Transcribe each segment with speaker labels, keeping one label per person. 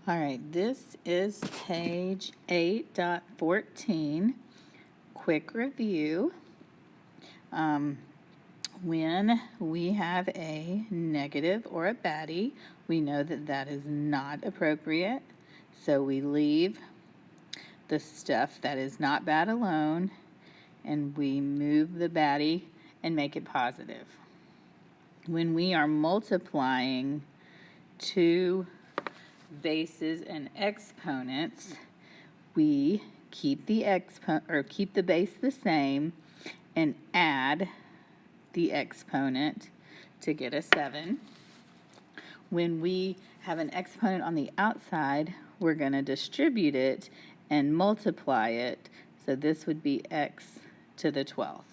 Speaker 1: All right, this is page 8.14. Quick review. When we have a negative or a baddie, we know that that is not appropriate. So we leave the stuff that is not bad alone and we move the baddie and make it positive. When we are multiplying two bases and exponents, we keep the base the same and add the exponent to get a 7. When we have an exponent on the outside, we're going to distribute it and multiply it. So this would be x to the 12th.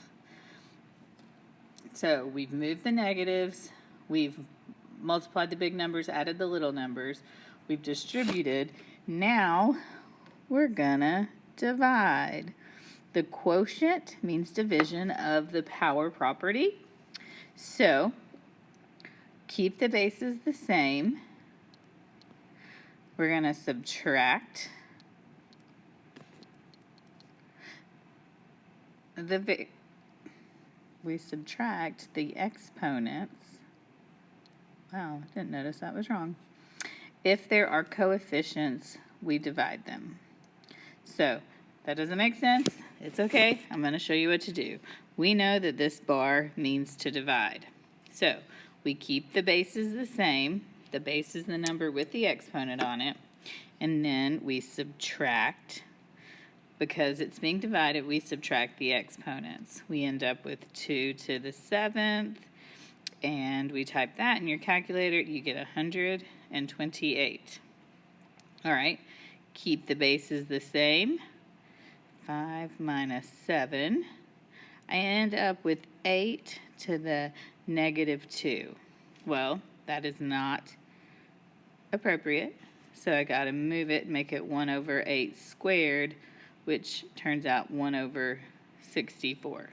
Speaker 1: So we've moved the negatives, we've multiplied the big numbers, added the little numbers, we've distributed. Now we're gonna divide. The quotient means division of the power property. So keep the bases the same. We're gonna subtract we subtract the exponents. Wow, I didn't notice that was wrong. If there are coefficients, we divide them. So, that doesn't make sense. It's okay. I'm going to show you what to do. We know that this bar means to divide. So, we keep the bases the same. The base is the number with the exponent on it. And then we subtract. Because it's being divided, we subtract the exponents. We end up with 2 to the 7th. And we type that in your calculator, you get 128. All right, keep the bases the same. 5 minus 7. I end up with 8 to the negative 2. Well, that is not appropriate, so I got to move it, make it 1 over 8 squared, which turns out 1 over 64.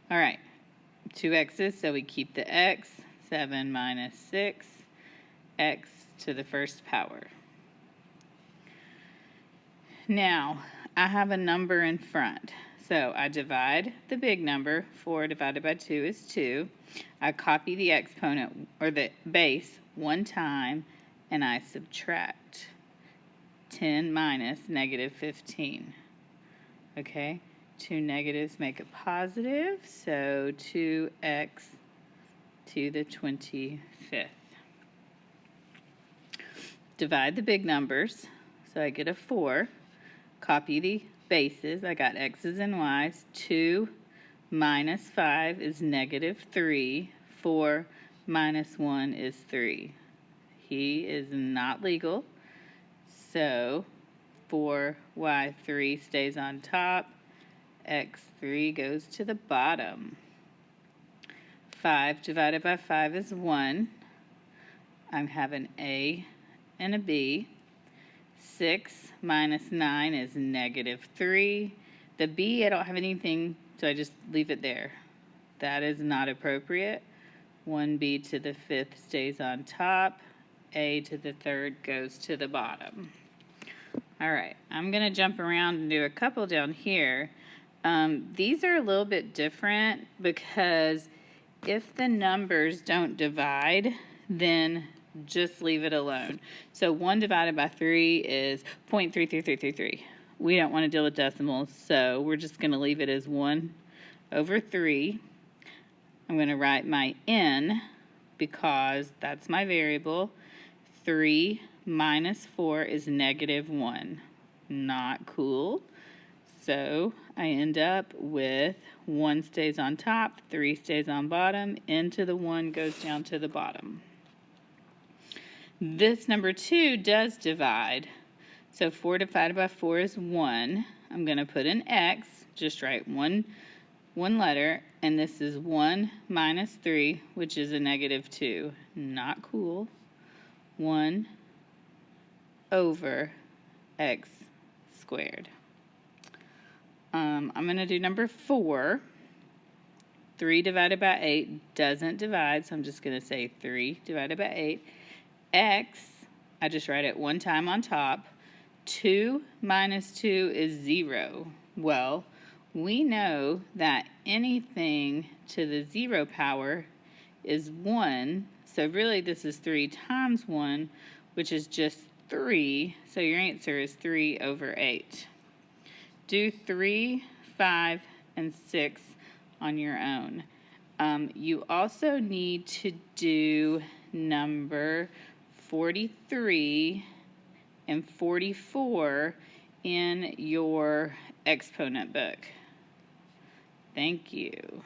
Speaker 1: All right. 2 x's, so we keep the x, 7 minus 6, x to the first power. Now, I have a number in front, so I divide the big number. 4 divided by 2 is 2. I copy the exponent, or the base, one time, and I subtract 10 minus negative 15. Okay? 2 negatives make a positive, so 2x to the 25th. Divide the big numbers, so I get a 4. Copy the bases, I got x's and y's. 2 minus 5 is negative 3. 4 minus 1 is 3. He is not legal, so 4y3 stays on top. x3 goes to the bottom. 5 divided by 5 is 1. I have an A and a B. 6 minus 9 is negative 3. The B, I don't have anything, so I just leave it there. That is not appropriate. 1b to the 5th stays on top. A to the 3rd goes to the bottom. All right, I'm going to jump around and do a couple down here. These are a little bit different because if the numbers don't divide, then just leave it alone. So 1 divided by 3 is 0.33333. We don't want to deal with decimals, so we're just going to leave it as 1 over 3. I'm going to write my n because that's my variable. 3 minus 4 is negative 1. Not cool. So I end up with 1 stays on top, 3 stays on bottom, n to the 1 goes down to the bottom. This number 2 does divide. So 4 divided by 4 is 1. I'm going to put an x, just write one letter, and this is 1 minus 3, which is a negative 2. Not cool. 1 over x squared. I'm going to do number 4. 3 divided by 8 doesn't divide, so I'm just going to say 3 divided by 8. X I just write it one time on top. 2 minus 2 is 0. Well, we know that anything to the 0 power is 1. So really this is 3 times 1, which is just 3. So your answer is 3 over 8. Do 3, 5, and 6 on your own. You also need to do number 43 and 44 in your exponent book. Thank you.